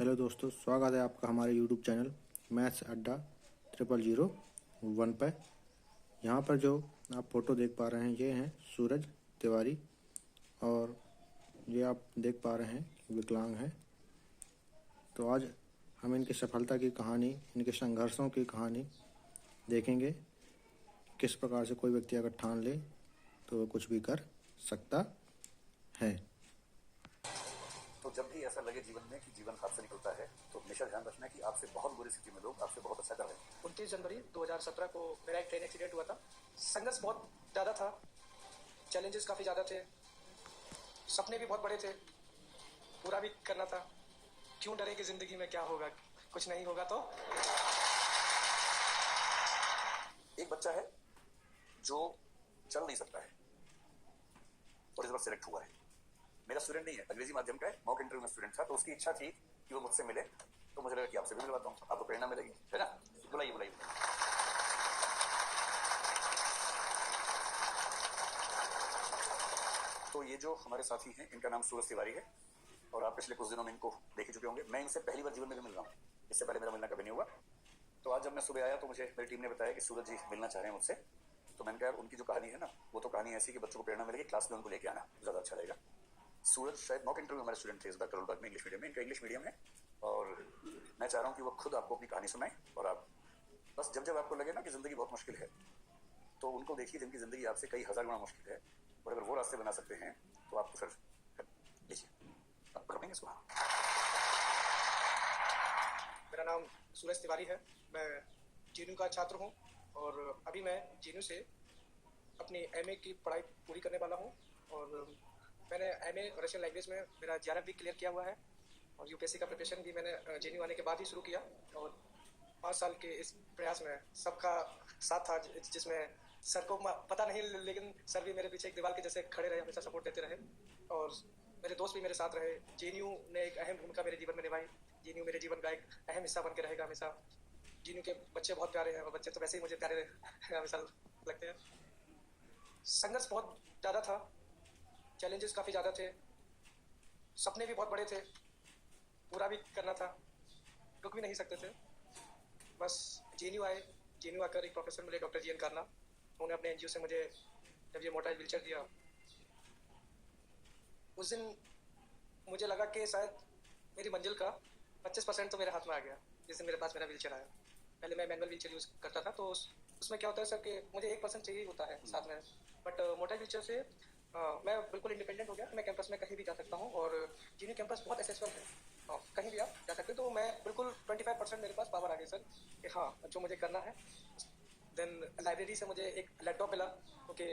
Hello दोस्तों, स्वागत है आपका हमारे यूट्यूब चैनल मैथ्स अड्डा 0001 पर। यहाँ पर जो आप फोटो देख पा रहे हैं ये हैं सूरज तिवारी, और ये आप देख पा रहे हैं विकलांग हैं। तो आज हम इनकी सफलता की कहानी, इनके संघर्षों की कहानी देखेंगे। किस प्रकार से कोई व्यक्ति अगर ठान ले तो वो कुछ भी कर सकता है। तो जब भी ऐसा लगे जीवन में कि जीवन हाथ से निकलता है तो हमेशा ध्यान रखना कि आपसे बहुत बुरी स्थिति में लोग आपसे बहुत अच्छा कर रहे हैं। 29 जनवरी 2017 को मेरा एक ट्रेन एक्सीडेंट हुआ था। संघर्ष बहुत ज़्यादा था, चैलेंजेस काफ़ी ज़्यादा थे, सपने भी बहुत बड़े थे, पूरा भी करना था। क्यों डरे कि ज़िंदगी में क्या होगा, कुछ नहीं होगा। तो एक बच्चा है जो चल नहीं सकता है और इस बार सिलेक्ट हुआ है। मेरा स्टूडेंट नहीं है, अंग्रेजी माध्यम का है, मॉक इंटरव्यू में स्टूडेंट था। तो उसकी इच्छा थी कि वो मुझसे मिले, तो मुझे लगा कि आपसे भी मिलवाता हूँ, आपको प्रेरणा मिलेगी, है ना। बुलाइए बुलाइए। तो ये जो हमारे साथी हैं इनका नाम सूरज तिवारी है और आप पिछले कुछ दिनों में इनको देख ही चुके होंगे। मैं इनसे पहली बार जीवन में भी मिल रहा हूँ, इससे पहले मेरा मिलना कभी नहीं हुआ। तो आज जब मैं सुबह आया तो मुझे मेरी टीम ने बताया कि सूरज जी मिलना चाह रहे हैं मुझसे। तो मैंने कहा उनकी जो कहानी है ना, वो तो कहानी ऐसी कि बच्चों को प्रेरणा मिलेगी, क्लास में उनको लेके आना ज़्यादा अच्छा रहेगा। सूरज शायद मॉक इंटरव्यू हमारे स्टूडेंट थे इस बार करोलबाग में, इंग्लिश मीडियम में। इनका इंग्लिश मीडियम है और मैं चाह रहा हूँ कि वो खुद आपको अपनी कहानी सुनाए। और आप बस जब आपको लगे ना कि ज़िंदगी बहुत मुश्किल है तो उनको देखिए जिनकी ज़िंदगी आपसे कई हज़ार गुना मुश्किल है, और अगर वो रास्ते बना सकते हैं तो आपको फिर लीजिए, आप करेंगे सुना। मेरा नाम सूरज तिवारी है, मैं जीनू का छात्र हूँ और अभी मैं जीनू से अपनी एमए की पढ़ाई पूरी करने वाला हूँ। और मैंने एमए रशियन लैंग्वेज में मेरा 11वीं क्लियर किया हुआ है और यूपीएससी का प्रिपरेशन भी मैंने जेएनयू आने के बाद ही शुरू किया। और 5 साल के इस प्रयास में सबका साथ था, जिसमें सर को पता नहीं, लेकिन सर भी मेरे पीछे एक दीवार के जैसे खड़े रहे, हमेशा सपोर्ट देते रहे। और मेरे दोस्त भी मेरे साथ रहे। जेएनयू ने एक अहम भूमिका मेरे जीवन में निभाई। जेएनयू मेरे जीवन का एक अहम हिस्सा बन के रहेगा हमेशा। जेएनयू के बच्चे बहुत प्यारे हैं और बच्चे तो वैसे ही मुझे प्यारे हमेशा लगते हैं। संघर्ष बहुत ज़्यादा था, चैलेंजेस काफ़ी ज़्यादा थे, सपने भी बहुत बड़े थे, पूरा भी करना था, रुक भी नहीं सकते थे। बस जेएनयू आए, जेएनयू आकर एक प्रोफेसर मिले, डॉक्टर जीएन कारला। उन्होंने अपने एनजीओ से मुझे जब ये मोटाइल व्हीलचेयर दिया, उस दिन मुझे लगा कि शायद मेरी मंजिल का 25% तो मेरे हाथ में आ गया जिस दिन मेरे पास मेरा व्हीलचेयर आया। पहले मैं मैनुअल व्हीलचेयर यूज़ करता था, तो उसमें क्या होता है सर कि मुझे 1% चाहिए होता है साथ में। बट मोटाइल व्हीलचेयर से मैं बिल्कुल इंडिपेंडेंट हो गया। मैं कैंपस में कहीं भी जा सकता हूँ और जेएनयू कैंपस बहुत एक्सेसिबल है, कहीं भी आप जा सकते हो। तो मैं बिल्कुल 25% मेरे पास पावर आ गई सर कि हाँ, जो मुझे करना है। देन लाइब्रेरी से मुझे एक लैपटॉप मिला, क्योंकि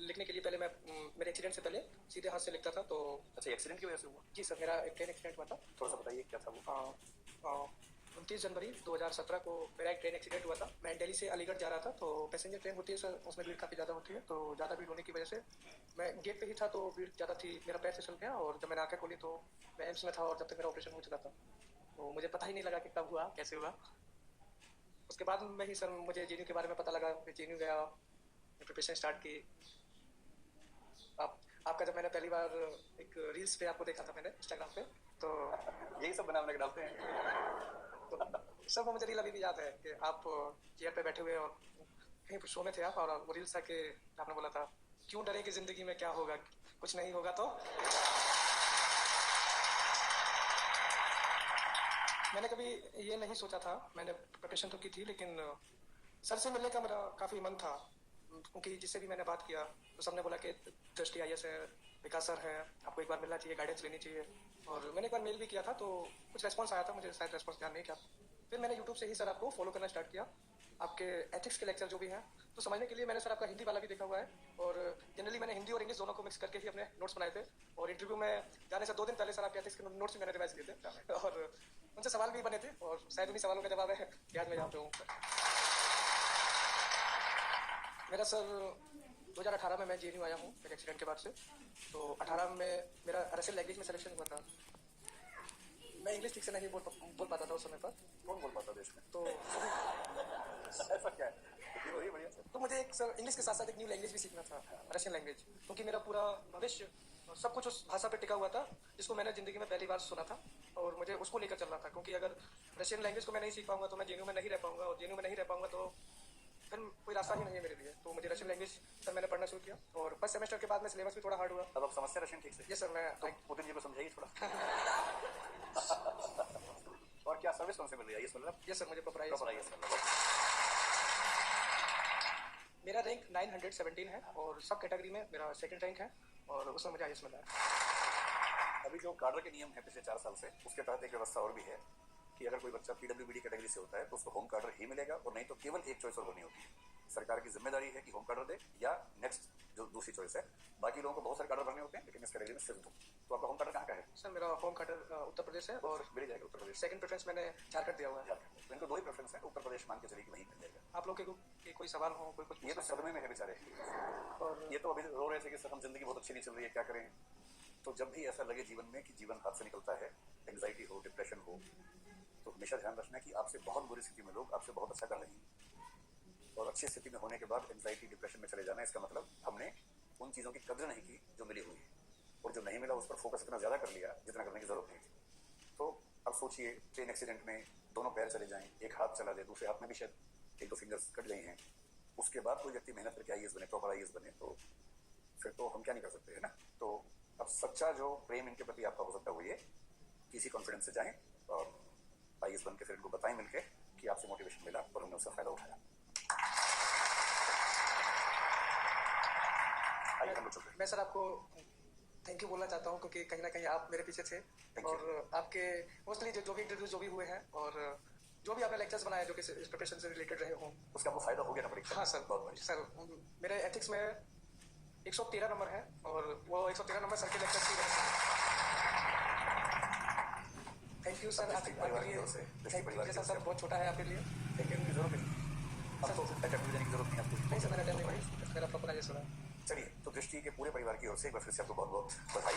लिखने के लिए पहले मैं मेरे एक्सीडेंट से पहले सीधे हाथ से लिखता था। तो अच्छा, एक्सीडेंट की वजह से हुआ? जी सर, मेरा एक ट्रेन एक्सीडेंट हुआ था। थोड़ा सा बताइए क्या था वो। 29 जनवरी 2017 को मेरा एक ट्रेन एक्सीडेंट हुआ था। मैं दिल्ली से अलीगढ़ जा रहा था। तो पैसेंजर ट्रेन होती है सर, उसमें भीड़ काफ़ी ज़्यादा होती है। तो ज़्यादा भीड़ होने की वजह से मैं गेट पे ही था, तो भीड़ ज़्यादा थी, मेरा पैर फिसल गया। और जब मैंने आंखें खोली तो मैं एम्स में था और जब तक मेरा ऑपरेशन हो चुका था, तो मुझे पता ही नहीं लगा कि कब हुआ, कैसे हुआ। उसके बाद में ही सर मुझे जेएनयू के बारे में पता लगा। मैं जेएनयू गया, प्रिपरेशन स्टार्ट की। आपका जब मैंने पहली बार एक रील्स पे आपको देखा था मैंने इंस्टाग्राम पे, तो यही सब बना के डालते हैं। तो सब मुझे रील अभी भी याद है कि आप चेयर पे बैठे हुए और कहीं शो में थे आप, और वो रील्स था कि आपने बोला था क्यों डरे कि ज़िंदगी में क्या होगा, कुछ नहीं होगा। तो मैंने कभी ये नहीं सोचा था, मैंने प्रिपरेशन तो की थी, लेकिन सर से मिलने का मेरा काफ़ी मन था। क्योंकि जिससे भी मैंने बात किया तो सबने बोला कि दृष्टि आईएएस है, विकास सर है, आपको एक बार मिलना चाहिए, गाइडेंस लेनी चाहिए। और मैंने एक बार मेल भी किया था, तो कुछ रेस्पॉन्स आया था, मुझे शायद रेस्पॉन्स ध्यान नहीं किया। फिर मैंने यूट्यूब से ही सर आपको फॉलो करना स्टार्ट किया। आपके एथिक्स के लेक्चर जो भी हैं, तो समझने के लिए मैंने सर आपका हिंदी वाला भी देखा हुआ है। और जनरली मैंने हिंदी और इंग्लिश दोनों को मिक्स करके ही अपने नोट्स बनाए थे। और इंटरव्यू में जाने से 2 दिन पहले सर आपके एथिक्स के नोट्स भी मैंने रिवाइज किए थे और उनसे सवाल भी बने थे, और शायद उन्हीं सवालों का जवाब है कि आज मैं यहाँ पे हूँ। मेरा सर 2018 में मैं जेएनयू आया हूँ मेरे एक्सीडेंट के बाद से। तो 18 में मेरा रशियन लैंग्वेज में सिलेक्शन हुआ था। मैं इंग्लिश ठीक से नहीं बोल पाता था उस समय पर। कौन बोल पाता देश में? तो ऐसा क्या है? वही बढ़िया। तो मुझे एक सर इंग्लिश के साथ साथ एक न्यू लैंग्वेज भी सीखना था, रशियन लैंग्वेज, क्योंकि मेरा पूरा भविष्य सब कुछ उस भाषा पर टिका हुआ था, जिसको मैंने ज़िंदगी में पहली बार सुना था। और मुझे उसको लेकर चलना था, क्योंकि अगर रशियन लैंग्वेज को मैं नहीं सीख पाऊंगा तो मैं जेएनयू में नहीं रह पाऊंगा, और जेएनयू में नहीं रह पाऊंगा तो फिर कोई रास्ता ही नहीं है मेरे लिए। तो मुझे रशियन लैंग्वेज सर मैंने पढ़ना शुरू किया, और फर्स्ट सेमेस्टर के बाद में सिलेबस भी थोड़ा हार्ड हुआ। अब आप समझते हैं रशियन ठीक से? ये सर मैं तो पुतिन जी को समझाइए थोड़ा। और क्या सर्विस कौन से मिल रही है ये सुन? ये सर मुझे प्रॉपर IAS मेरा रैंक 917 है, और सब कैटेगरी में मेरा सेकंड रैंक है, और उसमें मुझे IAS मिला है। अभी जो काडर के नियम है पिछले 4 साल से, उसके तहत एक व्यवस्था और भी है कि अगर कोई बच्चा PWBD कैटेगरी से होता है तो उसको होम कार्डर ही मिलेगा, और नहीं तो केवल एक चॉइस और होनी होती है। सरकार की जिम्मेदारी है कि होम कार्डर दे या नेक्स्ट जो दूसरी चॉइस है। बाकी लोगों को बहुत सारे कार्डर भरने होते हैं, लेकिन इस कैटेगरी में सिर्फ 2। तो आपका होम कार्डर कहाँ का है? सर मेरा होम कार्डर उत्तर प्रदेश है, और मिल जाएगा उत्तर प्रदेश। सेकंड प्रेफरेंस मैंने झारखंड दिया हुआ है। तो इनको 2 ही प्रेफरेंस है, उत्तर प्रदेश मान के चलिए कि वहीं मिल जाएगा। आप लोग के कोई सवाल हो, कोई कुछ? ये तो सदमे में है बेचारे, और ये तो अभी रो रहे थे कि सर हम जिंदगी बहुत अच्छी नहीं चल रही है, क्या करें। तो जब भी ऐसा लगे जीवन में कि जीवन हाथ से निकलता है, एंग्जाइटी हो, डिप्रेशन हो, तो हमेशा ध्यान रखना कि आपसे बहुत बुरी स्थिति में लोग आपसे बहुत अच्छा कर रहे हैं, और अच्छी स्थिति में होने के बाद एंग्जाइटी डिप्रेशन में चले जाना, इसका मतलब हमने उन चीज़ों की कदर नहीं की जो मिली हुई है, और जो नहीं मिला उस पर फोकस इतना ज़्यादा कर लिया जितना करने की जरूरत नहीं थी। तो अब सोचिए, ट्रेन एक्सीडेंट में दोनों पैर चले जाएं, एक हाथ चला जाए, दूसरे हाथ में भी शायद 1-2 फिंगर्स कट गए हैं, उसके बाद कोई व्यक्ति मेहनत करके IAS बने, प्रॉपर IAS बने, तो फिर तो हम क्या नहीं कर सकते, है ना। तो अब सच्चा जो प्रेम इनके प्रति आपका हो सकता है वो ये, किसी कॉन्फिडेंस से जाएं और IAS बन के फिर इनको बताएं मिलके कि आपसे मोटिवेशन मिला और हमने उसका फायदा उठाया। मैं सर आपको थैंक यू बोलना चाहता हूँ, क्योंकि कहीं ना कहीं आप मेरे पीछे थे, और आपके मोस्टली जो भी इंटरव्यूज जो भी हुए हैं, और जो भी आपने लेक्चर्स बनाए जो कि इस प्रिपरेशन से रिलेटेड रहे हों, उसका आपको फायदा हो गया ना परीक्षा? हाँ सर, बहुत बढ़िया। सर मेरे एथिक्स में 113 नंबर है, और वो 113 नंबर सर के लेक्चर्स की वजह से। थैंक यू सर आपके लिए। जैसा सर बहुत छोटा है आपके लिए, लेकिन जरूरत नहीं, अब तो अटेम्प्ट देने की जरूरत नहीं आपको। नहीं सर, मैंने अटेम्प्ट नहीं, मेरा प्रॉपर IAS हो रहा है। चलिए, तो दृष्टि के पूरे परिवार की ओर से एक बार फिर से आपको बहुत बहुत बधाई।